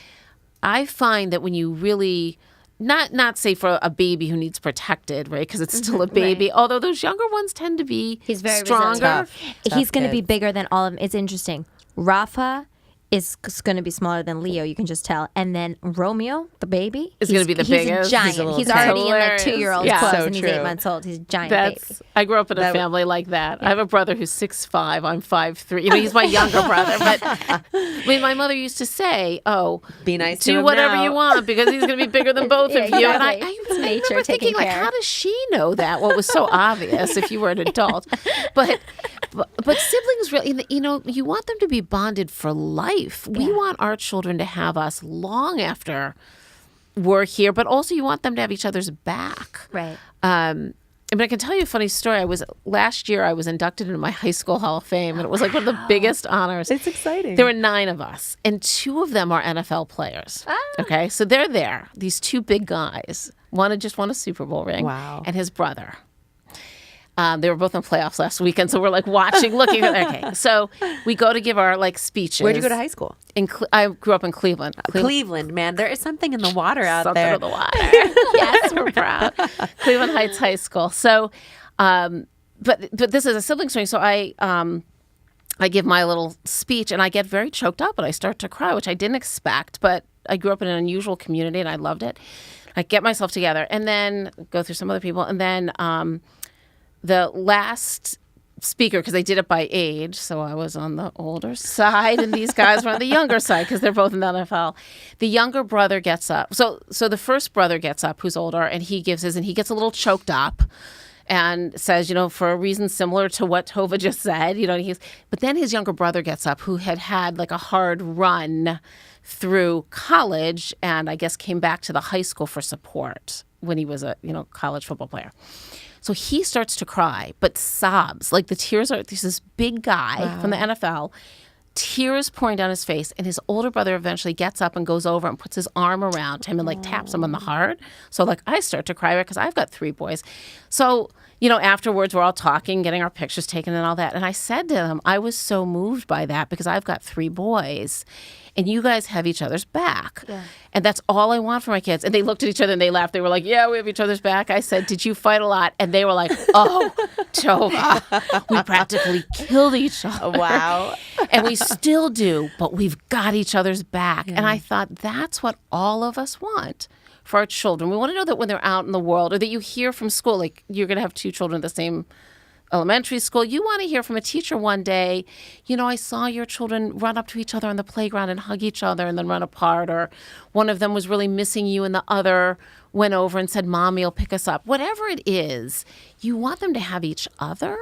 I find that when you really, not say for a baby who needs protected, right? Because it's still a baby. Right. Although those younger ones tend to be He's very stronger. resilient. Tough He's going to be kids. bigger than all of them. It's interesting. Rafa is going to be smaller than Leo. You can just tell. And then Romeo, the baby, Is gonna be the he's biggest. a giant. He's a little He's tank. already in like Hilarious. 2-year-old Yeah. clothes, So and he's true. 8 months old. He's a giant baby. I grew up in a family like that. I have a brother who's 6'5". I'm 5'3". You know, he's my younger brother. But I mean, my mother used to say, "Oh, Be nice to do him whatever now." you want because he's going to be bigger than both Yeah, of you." And I exactly. It's remember nature thinking, taking like, care. how does she know that? Well, it was so obvious if you were an adult. But siblings really, you know, you want them to be bonded for life. We want our children to have us long after we're here, but also you want them to have each other's back. Right. I mean, I can tell you a funny story. Last year I was inducted into my high school Hall of Fame, and it was like one of the biggest honors. It's exciting. There were 9 of us, and 2 of them are NFL players. Okay, so they're there. These 2 big guys. One had just won a Super Bowl ring. Wow. And his brother. They were both in playoffs last weekend, so we're like watching, looking. Okay, so we go to give our like speeches. Where'd you go to high school? I grew up in Cleveland. Cleveland, man. There is something in the water out Something there. in the water. Yes, we're proud. Cleveland Heights High School. So, but this is a sibling story. So I give my little speech and I get very choked up and I start to cry, which I didn't expect. But I grew up in an unusual community and I loved it. I get myself together and then go through some other people and then the last speaker, because they did it by age, so I was on the older side and these guys were on the younger side because they're both in the NFL. The younger brother gets up. So the first brother gets up who's older and he gives his, and he gets a little choked up and says, you know, for a reason similar to what Tovah just said, you know, but then his younger brother gets up who had like a hard run through college and I guess came back to the high school for support when he was a, you know, college football player. So he starts to cry, but sobs. Like the tears are, there's this big guy from the NFL, tears pouring down his face. And his older brother eventually gets up and goes over and puts his arm around him and like taps him on the heart. So like I start to cry because I've got 3 boys. So, you know, afterwards we're all talking, getting our pictures taken and all that. And I said to them, I was so moved by that because I've got 3 boys. And you guys have each other's back. Yeah. And that's all I want for my kids. And they looked at each other and they laughed. They were like, yeah, we have each other's back. I said, did you fight a lot? And they were like, oh, Tovah, we practically killed each other. Wow. And we still do, but we've got each other's back. Yeah. And I thought that's what all of us want for our children. We want to know that when they're out in the world or that you hear from school, like you're going to have 2 children at the same elementary school, you want to hear from a teacher one day, you know, I saw your children run up to each other on the playground and hug each other and then run apart, or one of them was really missing you and the other went over and said, Mommy will pick us up. Whatever it is, you want them to have each other.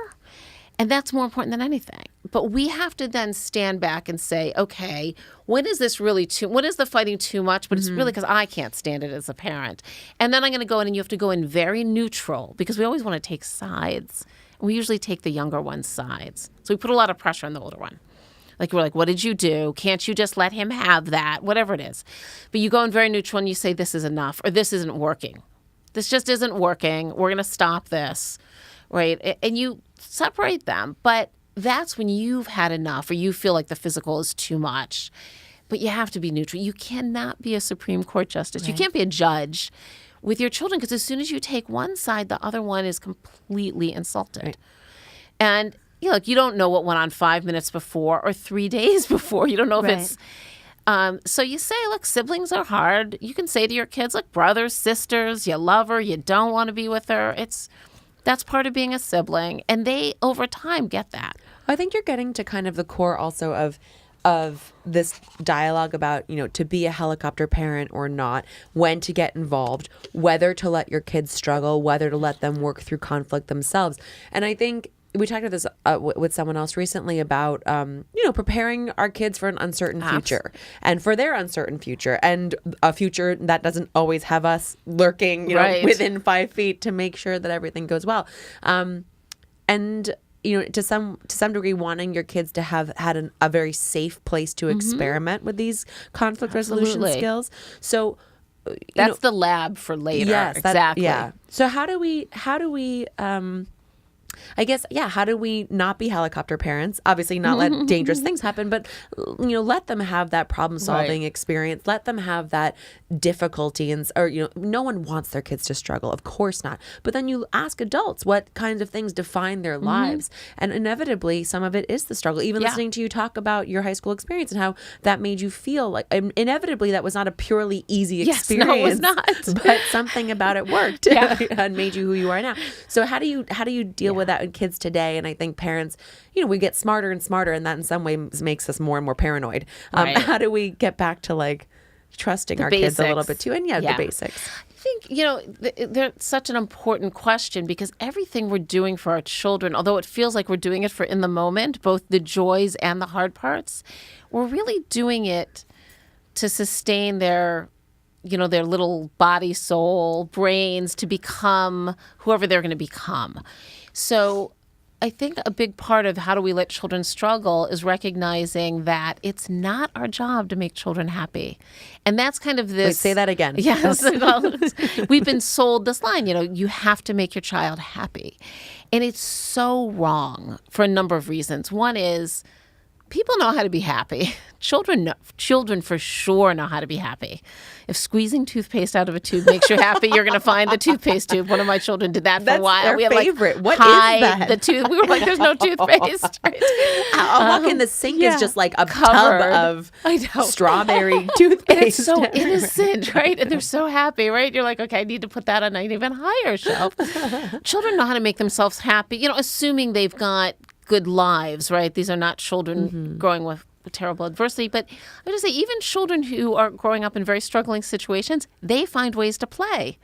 And that's more important than anything. But we have to then stand back and say, okay, when is this really when is the fighting too much? But it's really because I can't stand it as a parent. And then I'm going to go in and you have to go in very neutral because we always want to take sides. We usually take the younger one's sides. So we put a lot of pressure on the older one. Like, we're like, what did you do? Can't you just let him have that? Whatever it is. But you go in very neutral and you say, this is enough, or this isn't working. This just isn't working. We're going to stop this, right? And you separate them. But that's when you've had enough or you feel like the physical is too much. But you have to be neutral. You cannot be a Supreme Court justice. Right. You can't be a judge with your children, because as soon as you take one side, the other one is completely insulted. Right. And you know, like, you don't know what went on 5 minutes before or 3 days before. You don't know if it's so you say, look, siblings are hard. You can say to your kids, like, brothers, sisters, you love her, you don't want to be with her. That's part of being a sibling, and they over time get that. I think you're getting to kind of the core also of this dialogue about, you know, to be a helicopter parent or not, when to get involved, whether to let your kids struggle, whether to let them work through conflict themselves. And I think we talked about this with someone else recently about, you know, preparing our kids for an uncertain future and for their uncertain future, and a future that doesn't always have us lurking, you know, within 5 feet to make sure that everything goes well. And you know, to some degree, wanting your kids to have had a very safe place to experiment with these conflict resolution skills. So That's the lab for later. Yes, exactly. Yeah. So how do we I guess, how do we not be helicopter parents? Obviously not let dangerous things happen, but, let them have that problem solving experience. Let them have that difficulty. No one wants their kids to struggle. Of course not. But then you ask adults what kinds of things define their lives. And inevitably, some of it is the struggle. Even listening to you talk about your high school experience and how that made you feel like, inevitably, that was not a purely easy experience. No, it was not. But something about it worked and made you who you are now. So how do you deal with that with kids today? And I think parents, we get smarter and smarter, and that in some ways makes us more and more paranoid. How do we get back to trusting our kids a little bit too? And the basics. I think, they're such an important question, because everything we're doing for our children, although it feels like we're doing it for in the moment, both the joys and the hard parts, we're really doing it to sustain their little body, soul, brains to become whoever they're going to become. So I think a big part of how do we let children struggle is recognizing that it's not our job to make children happy. And that's kind of this... Wait, say that again. Yes. We've been sold this line, you have to make your child happy. And it's so wrong for a number of reasons. One is people know how to be happy. Children for sure know how to be happy. If squeezing toothpaste out of a tube makes you happy, you're going to find the toothpaste tube. One of my children did that for a while. Their we had favorite. What is that? The tooth. We were like, there's no toothpaste. Right? I'll walk in, the sink is just like a tub of strawberry toothpaste. It's so innocent, right? And they're so happy, right? You're like, okay, I need to put that on an even higher shelf. Children know how to make themselves happy, assuming they've got good lives, right? These are not children growing with terrible adversity. But I would say even children who are growing up in very struggling situations, they find ways to play.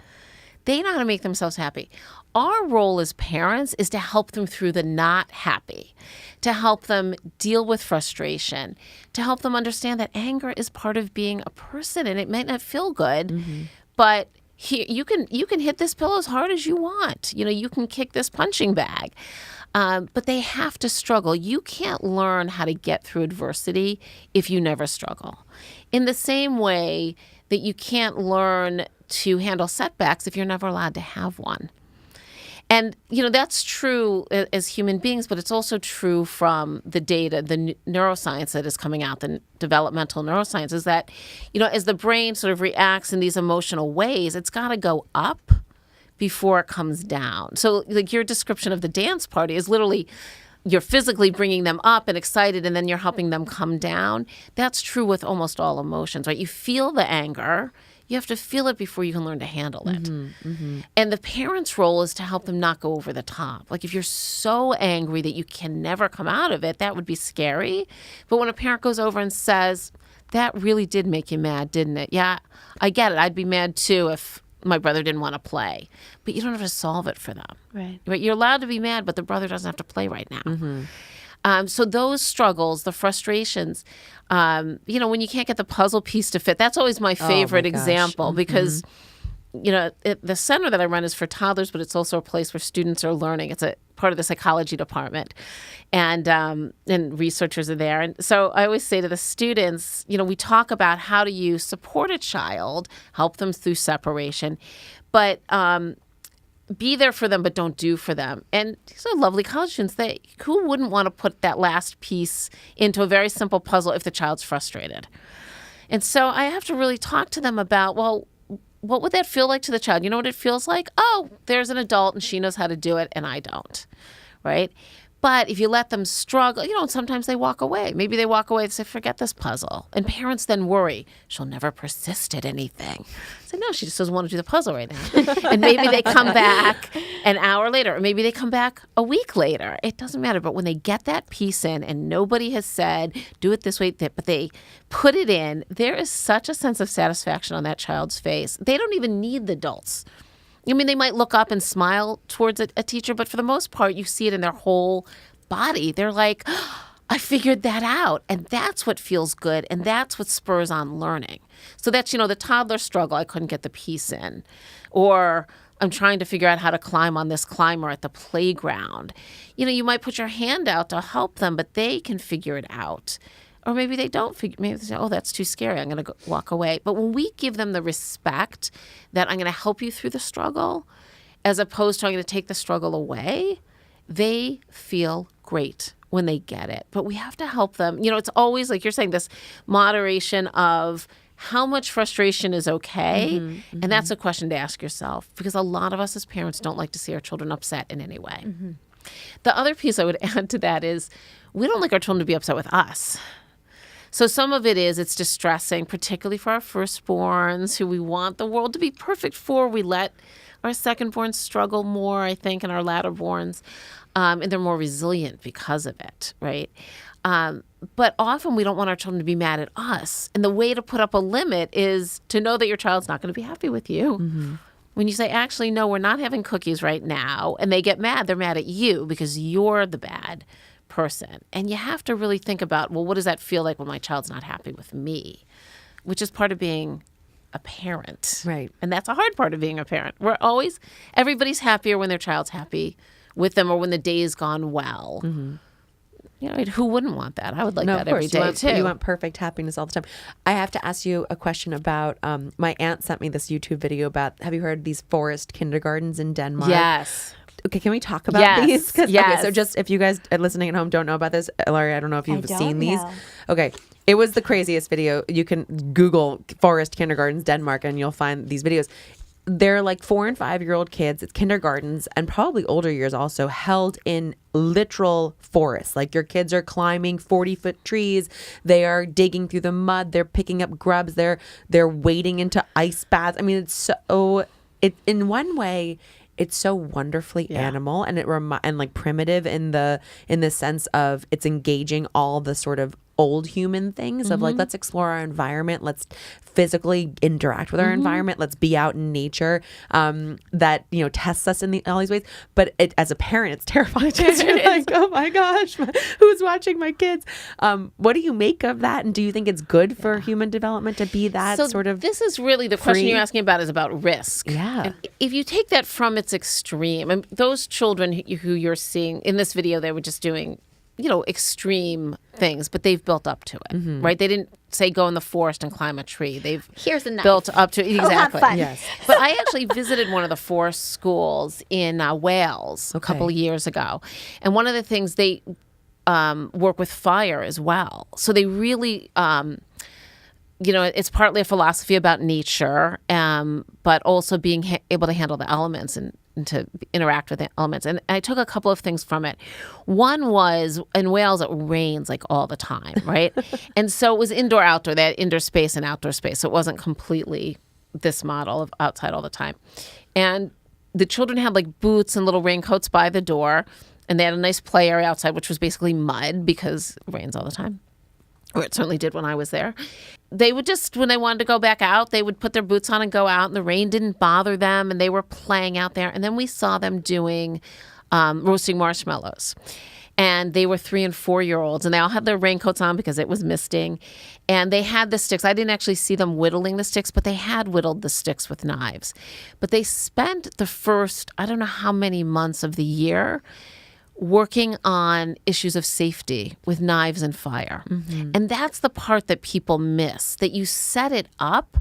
They know how to make themselves happy. Our role as parents is to help them through the not happy, to help them deal with frustration, to help them understand that anger is part of being a person, and it might not feel good, but here, you can hit this pillow as hard as you want. You can kick this punching bag. But they have to struggle. You can't learn how to get through adversity if you never struggle. In the same way that you can't learn to handle setbacks if you're never allowed to have one. And, that's true as human beings, but it's also true from the data, the neuroscience that is coming out, the developmental neuroscience, is that, as the brain sort of reacts in these emotional ways, it's got to go up before it comes down. So your description of the dance party is literally you're physically bringing them up and excited, and then you're helping them come down. That's true with almost all emotions, right? You feel the anger. You have to feel it before you can learn to handle it. And the parent's role is to help them not go over the top. Like if you're so angry that you can never come out of it, that would be scary. But when a parent goes over and says, that really did make you mad, didn't it? Yeah, I get it. I'd be mad too if my brother didn't want to play. But you don't have to solve it for them. Right? You're allowed to be mad, but the brother doesn't have to play right now. So those struggles, the frustrations, when you can't get the puzzle piece to fit, that's always my favorite example because, the center that I run is for toddlers, but it's also a place where students are learning. It's a part of the psychology department, and researchers are there. And so I always say to the students, we talk about how do you support a child, help them through separation, but be there for them, but don't do for them. And these are lovely college students. Who wouldn't want to put that last piece into a very simple puzzle if the child's frustrated? And so I have to really talk to them about, well, what would that feel like to the child? You know what it feels like? Oh, there's an adult and she knows how to do it and I don't, right? But if you let them struggle, sometimes they walk away. Maybe they walk away and say, forget this puzzle. And parents then worry, she'll never persist at anything. I say, no, she just doesn't want to do the puzzle right now. And maybe they come back an hour later, or maybe they come back a week later. It doesn't matter. But when they get that piece in and nobody has said, do it this way, but they put it in, there is such a sense of satisfaction on that child's face. They don't even need the adults. I mean, they might look up and smile towards a teacher, but for the most part, you see it in their whole body. They're like, oh, I figured that out. And that's what feels good. And that's what spurs on learning. So that's, the toddler struggle. I couldn't get the piece in. Or I'm trying to figure out how to climb on this climber at the playground. You might put your hand out to help them, but they can figure it out. Or maybe they don't figure, maybe they say, oh, that's too scary. I'm going to walk away. But when we give them the respect that I'm going to help you through the struggle, as opposed to I'm going to take the struggle away, they feel great when they get it. But we have to help them. It's always like you're saying, this moderation of how much frustration is okay. And that's a question to ask yourself, because a lot of us as parents don't like to see our children upset in any way. The other piece I would add to that is we don't like our children to be upset with us. So some of it's distressing, particularly for our firstborns, who we want the world to be perfect for. We let our secondborns struggle more, I think, and our latterborns, and they're more resilient because of it, right? But often we don't want our children to be mad at us. And the way to put up a limit is to know that your child's not going to be happy with you. When you say, actually, no, we're not having cookies right now, and they get mad, they're mad at you because you're the bad person. And you have to really think about, well, what does that feel like when my child's not happy with me? Which is part of being a parent. Right. And that's a hard part of being a parent. Everybody's happier when their child's happy with them or when the day's gone well. Who wouldn't want that? I would like that every day too. You want perfect happiness all the time. I have to ask you a question about, my aunt sent me this YouTube video about, have you heard of these forest kindergartens in Denmark? Yes. Okay, can we talk about these? Yes. Okay, so just if you guys are listening at home don't know about this, Hilaria, I don't know if you've seen these. know. Okay, it was the craziest video. You can Google forest kindergartens Denmark and you'll find these videos. They're like 4 and 5-year-old kids. It's kindergartens and probably older years also, held in literal forests. Like your kids are climbing 40-foot trees. They are digging through the mud. They're picking up grubs. They're wading into ice baths. I mean, in one way, it's so wonderfully animal and and like primitive in the sense of it's engaging all the sort of old human things of like, let's explore our environment, let's physically interact with our environment, let's be out in nature, that tests us in all these ways. But as a parent, it's terrifying. You're like, oh my gosh, who's watching my kids? What do you make of that? And do you think it's good for human development to be that sort of this is really the question you're asking about is about risk. Yeah. And if you take that from its extreme, and those children who you're seeing in this video, they were just doing extreme things, but they've built up to it, right? They didn't say go in the forest and climb a tree. They've Here's a knife. built up to exactly. have fun. Yes. But I actually visited one of the forest schools in Wales a couple of years ago, and one of the things they work with fire as well. So they really. It's partly a philosophy about nature, but also being able to handle the elements and to interact with the elements. And I took a couple of things from it. One was, in Wales, it rains like all the time, right? And so it was indoor, outdoor. They had indoor space and outdoor space. So it wasn't completely this model of outside all the time. And the children had like boots and little raincoats by the door. And they had a nice play area outside, which was basically mud because it rains all the time. Or it certainly did when I was there. They would just, when they wanted to go back out, they would put their boots on and go out, and the rain didn't bother them, and they were playing out there. And then we saw them doing roasting marshmallows. And they were 3 and 4-year-olds, and they all had their raincoats on because it was misting. And they had the sticks. I didn't actually see them whittling the sticks, but they had whittled the sticks with knives. But they spent the first, I don't know how many months of the year working on issues of safety with knives and fire. And that's the part that people miss, that you set it up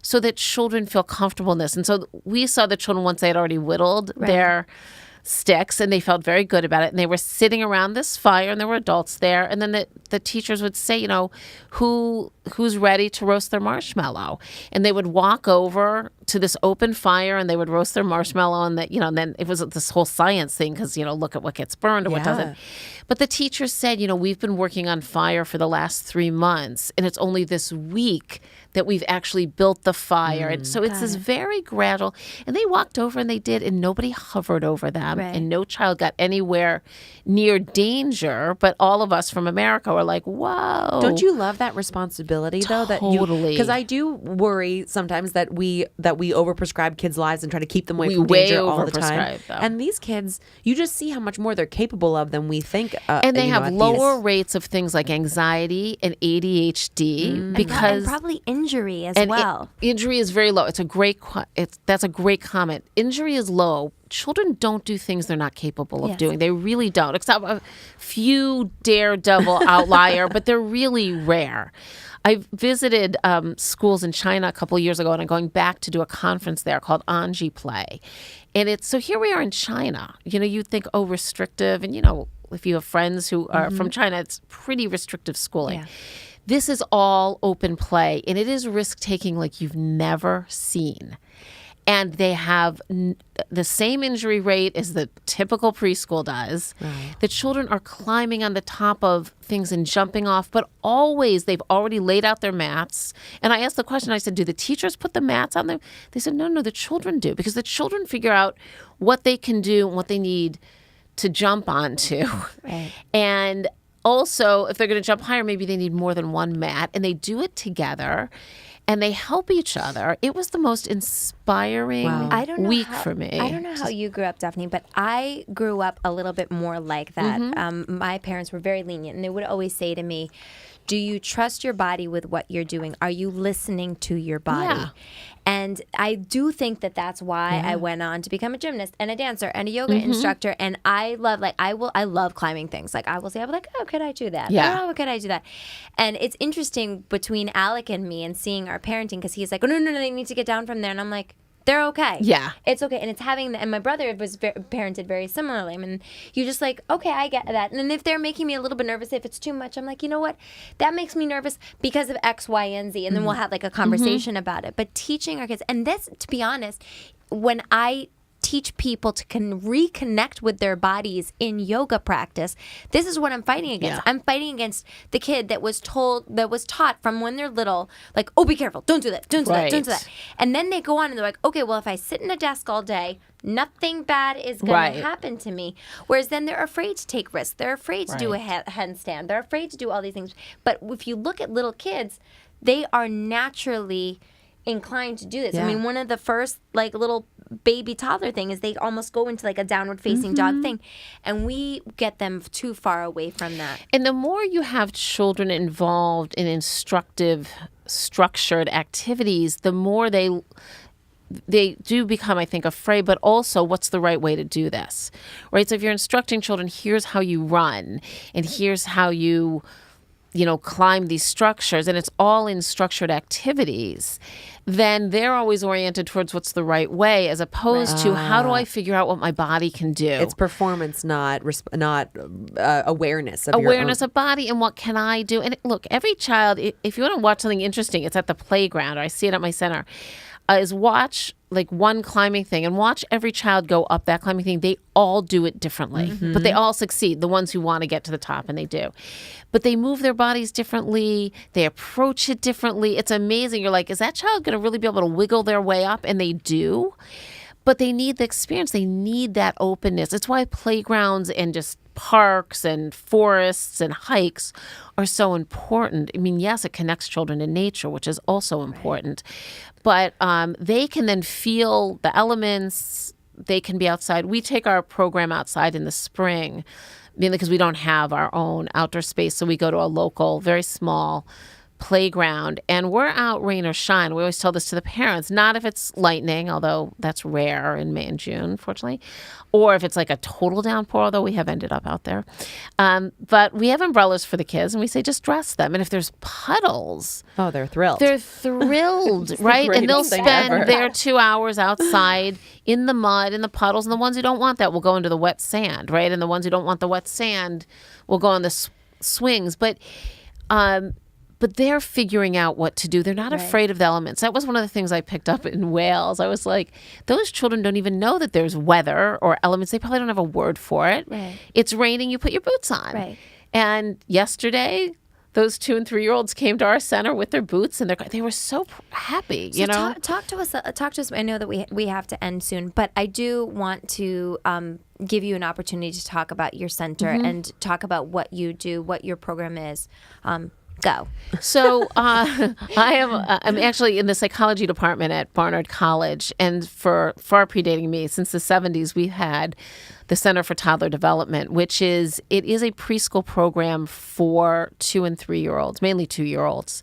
so that children feel comfortable in this. And so we saw the children, once they had already whittled their sticks, and they felt very good about it. And they were sitting around this fire, and there were adults there. And then the teachers would say, who's ready to roast their marshmallow? And they would walk over to this open fire, and they would roast their marshmallow. And and then it was this whole science thing because, look at what gets burned and what doesn't. But the teachers said, we've been working on fire for the last 3 months, and it's only this week that we've actually built the fire. And so it's this very gradual. And they walked over, and they did, and nobody hovered over them. Right. And no child got anywhere near danger. But all of us from America were like, whoa. Don't you love that responsibility though? Totally. Because I do worry sometimes that we overprescribe kids' lives and try to keep them away We from way danger all the time. overprescribe them. And these kids, you just see how much more they're capable of than we think. And they have at lower these- rates of things like anxiety and ADHD because and probably injury as and well. injury is very low. It's a great that's a great comment. Injury is low children don't do things they're not capable of doing. They really don't, except a few daredevil outlier, but they're really rare. I visited schools in China a couple of years ago, and I'm going back to do a conference there called Anji Play. And so here we are in China. You think, oh, restrictive. And, if you have friends who are from China, it's pretty restrictive schooling. Yeah. This is all open play, and it is risk-taking like you've never seen. And they have the same injury rate as the typical preschool does. Right. The children are climbing on the top of things and jumping off, but always they've already laid out their mats. And I asked the question, I said, do the teachers put the mats on them? They said, no, the children do, because the children figure out what they can do and what they need to jump onto. Right. And also, if they're going to jump higher, maybe they need more than one mat, and they do it together. And they help each other. It was the most inspiring week for me. I don't know how you grew up, Daphne, but I grew up a little bit more like that. My parents were very lenient, and they would always say to me, do you trust your body with what you're doing? Are you listening to your body? Yeah. And I do think that that's why I went on to become a gymnast and a dancer and a yoga instructor. And I love, I love climbing things. I will say, oh, could I do that? Yeah. Oh, could I do that? And it's interesting between Alec and me and seeing our parenting, because he's like, oh, no, they need to get down from there. And I'm like, they're okay. Yeah. It's okay. And it's and my brother was parented very similarly. I mean, you just like, okay, I get that. And then if they're making me a little bit nervous, if it's too much, I'm like, you know what? That makes me nervous because of X, Y, and Z. And then we'll have a conversation about it. But teaching our kids, and this, to be honest, when I teach people to reconnect with their bodies in yoga practice, this is what I'm fighting against. Yeah. I'm fighting against the kid that was taught from when they're little, like, oh, be careful, don't do that, don't do that, don't do that. And then they go on and they're like, okay, well, if I sit in a desk all day, nothing bad is going to happen to me. Whereas then they're afraid to take risks. They're afraid to do a handstand. They're afraid to do all these things. But if you look at little kids, they are naturally inclined to do this. Yeah. I mean, one of the first little baby toddler thing is they almost go into a downward facing dog thing, and we get them too far away from that. And the more you have children involved in instructive, structured activities, the more they do become, I think, afraid, but also what's the right way to do this, right? So if you're instructing children, here's how you run, and here's how you climb these structures, and it's all in structured activities, then they're always oriented towards what's the right way, as opposed to how do I figure out what my body can do. It's performance, not awareness of awareness of body and what can I do. And look, every child, if you want to watch something interesting, it's at the playground, or I see it at my center, is watch one climbing thing and watch every child go up that climbing thing. They all do it differently, but they all succeed, the ones who want to get to the top, and they do. But they move their bodies differently. They approach it differently. It's amazing. You're like, is that child going to really be able to wiggle their way up? And they do. But they need the experience. They need that openness. It's why playgrounds and just parks and forests and hikes are so important. I mean, yes, it connects children to nature, which is also important. But they can then feel the elements. They can be outside. We take our program outside in the spring, mainly because we don't have our own outdoor space. So we go to a local, very small playground, and we're out rain or shine. We always tell this to the parents, not if it's lightning, although that's rare in May and June, fortunately, or if it's a total downpour, although we have ended up out there. But we have umbrellas for the kids, and we say just dress them. And if there's puddles, oh, they're thrilled. They're thrilled, right? And they'll spend their 2 hours outside in the mud, in the puddles, and the ones who don't want that will go into the wet sand, right? And the ones who don't want the wet sand will go on the swings. But they're figuring out what to do. They're not afraid of the elements. That was one of the things I picked up in Wales. I was like, those children don't even know that there's weather or elements. They probably don't have a word for it. Right. It's raining, you put your boots on. Right. And yesterday, those 2 and 3-year-olds came to our center with their boots, and they were so happy. So talk to us. I know that we have to end soon, but I do want to give you an opportunity to talk about your center and talk about what you do, what your program is. Go. So I'm actually in the psychology department at Barnard College, and for far predating me, since the 70s, we've had the Center for Toddler Development, which is a preschool program for 2 and 3-year-olds, mainly 2-year-olds,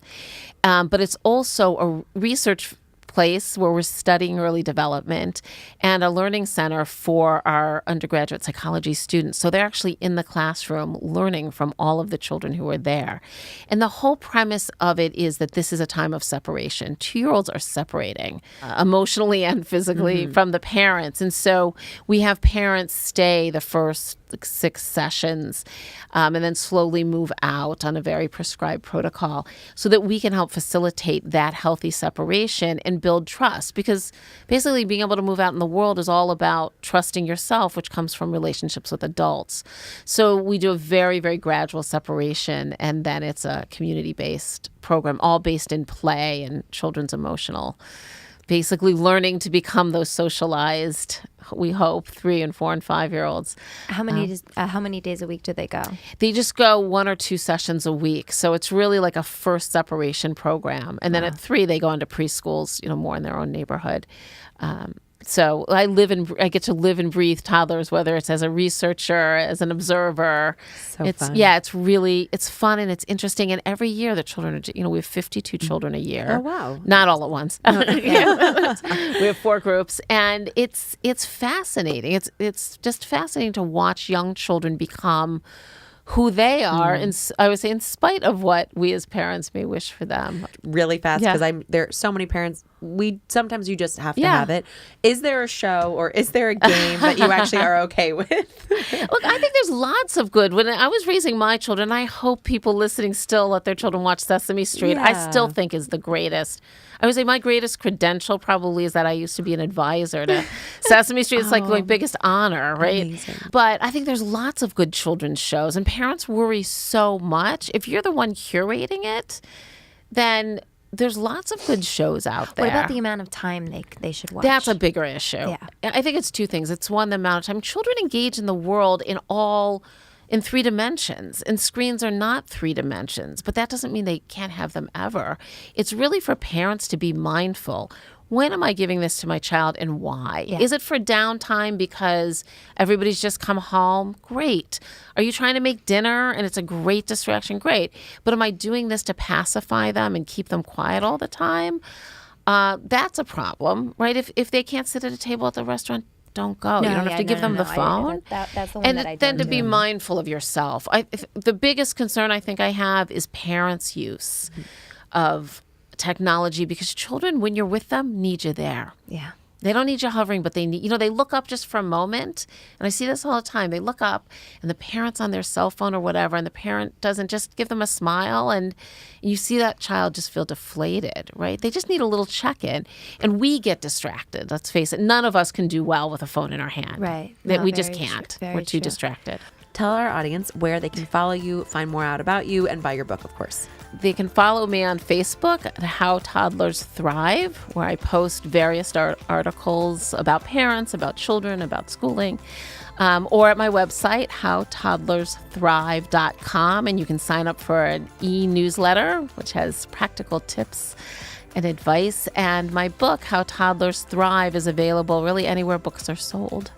but it's also a research place where we're studying early development and a learning center for our undergraduate psychology students. So they're actually in the classroom learning from all of the children who are there. And the whole premise of it is that this is a time of separation. 2-year-olds are separating emotionally and physically from the parents. And so we have parents stay the first 6 sessions and then slowly move out on a very prescribed protocol so that we can help facilitate that healthy separation and build trust. Because basically being able to move out in the world is all about trusting yourself, which comes from relationships with adults. So we do a very, very gradual separation, and then it's a community-based program, all based in play and children's emotional. Basically learning to become those socialized, we hope, 3 and 4 and 5-year-olds. How many days a week do they go? They just go 1 or 2 sessions a week. So it's really like a first separation program. And then at 3, they go into preschools, more in their own neighborhood. So I get to live and breathe toddlers, whether it's as a researcher, as an observer. So fun. Yeah, it's fun and it's interesting. And every year the children are, we have 52 children a year. Oh, wow. Not all at once. We have 4 groups, and it's fascinating. It's just fascinating to watch young children become who they are, and I would say in spite of what we as parents may wish for them. Really fast, because there are so many parents. Sometimes you just have to have it. Is there a show or is there a game that you actually are okay with? Look, I think there's lots of good. When I was raising my children, I hope people listening still let their children watch Sesame Street. I still think is the greatest. I would say my greatest credential probably is that I used to be an advisor to Sesame Street. It's like my biggest honor, right? Amazing. But I think there's lots of good children's shows, and parents worry so much. If you're the one curating it, then there's lots of good shows out there. What about the amount of time they should watch? That's a bigger issue. Yeah. I think it's 2 things. It's one, the amount of time. Children engage in the world in 3 dimensions, and screens are not 3 dimensions, but that doesn't mean they can't have them ever. It's really for parents to be mindful. When am I giving this to my child and why? Yeah. Is it for downtime because everybody's just come home? Great. Are you trying to make dinner and it's a great distraction? Great. But am I doing this to pacify them and keep them quiet all the time? That's a problem, right? If they can't sit at a table at the restaurant, don't go. You don't have to give them the phone. That's the one that I don't then to do. be mindful of yourself. The biggest concern I think I have is parents' use of technology, because children, when you're with them, need you there. Yeah. They don't need you hovering, but they need, they look up just for a moment. And I see this all the time. They look up and the parent's on their cell phone or whatever, and the parent doesn't just give them a smile, and you see that child just feel deflated, right? They just need a little check-in. And we get distracted. Let's face it. None of us can do well with a phone in our hand. Right. That No, we just very can't. true. Very We're too true. distracted. Tell our audience where they can follow you, find more out about you, and buy your book, of course. They can follow me on Facebook at How Toddlers Thrive, where I post various articles about parents, about children, about schooling, or at my website, howtoddlersthrive.com, and you can sign up for an e-newsletter, which has practical tips and advice. And my book, How Toddlers Thrive, is available really anywhere books are sold.